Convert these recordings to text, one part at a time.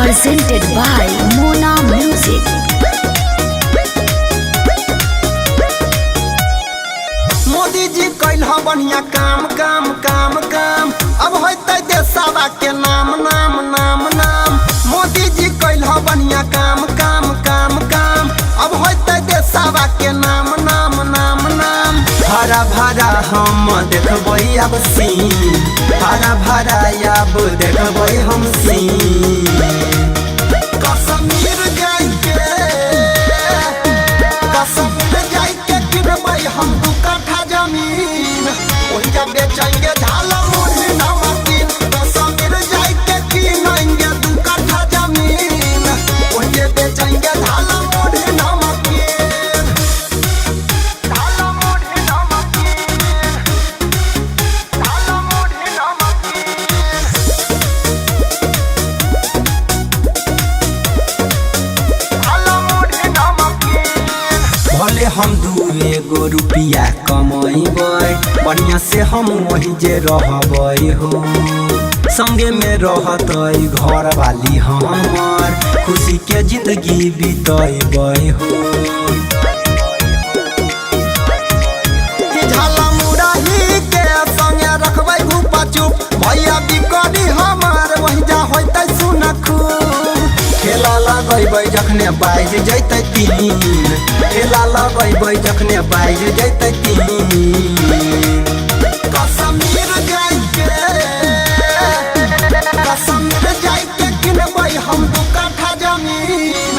presented by Mona Music. Modi ji कैल बढ़िया काम काम काम काम अब होते देशवा के नाम नाम नाम नाम। मोदी जी कैल बढ़िया काम काम काम काम अब होते देशवा के नाम नाम नाम नाम। हरा भरा हम देखबै अब सीन, हरा भरा अब देखबै हम सीन। कश्मीर जाइके किनबै हम 2 कट्ठा जमीन, ओहिजा बेचेंगे झाला मुढ़ी नमकीन। कश्मीर जाइके किनेंगे 2 कट्ठा जमीन, ओहिजे बेचेंगे झाला मुढ़ी नमकीन। झाला मुढ़ी नमकीन, झाला मुढ़ी नमकीन। भले हम 2 रुपया कमैबै, बढ़िया से हम वही जे रहबै हो। संगे में रहतै घर वाली हमर, खुशी के जिंदगी बितैबै हो। झाला मुरही के संगे रखबै भूपा चुप, भैया बिकरी हमार वही जा होतै सुन खूब। ठेला लगैबै जखने बाज जैतै 3, ठेला लगैबै जखने बाज जैतै 3। कश्मीर जाइके किनबै हम 2 कट्ठा जमीन,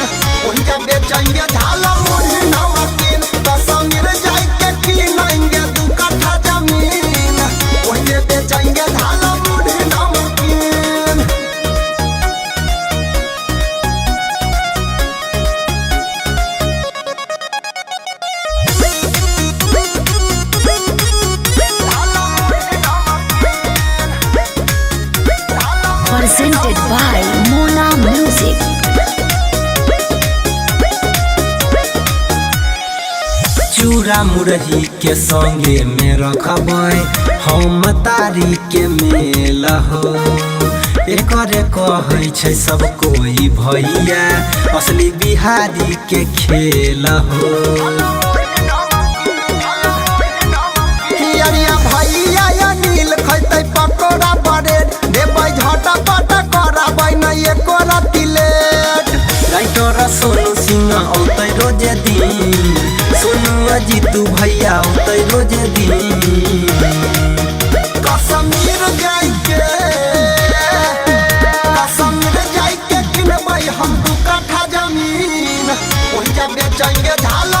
ओहिजा बेचेंगे झाला मुढ़ी नमकीन। कश्मीर जाइके किनेंगे 2 कट्ठा जमीन, ओहिजे बेचेंगे झाला मुढ़ी नमकीन। Presented by Mona Music. चूड़ा मुरही के संगे में रखबै हम तारी के मेल हो। एकरे कहै छै सब कोई भैया, असली बिहारी के खेल हो। भैया अनिल खैतै पकोड़ा ब्रेड, देबै झटा पटा कराबै नहीं एको रत्ती लेट। राइटर सोनू सिंह औतै रोजे दिन, सोनू अजीतू भैया औतै रोजे दिन। कश्मीर जाइके किनबै हम 2 कट्ठा जमीन, ओहिजा बेचेंगे झाला।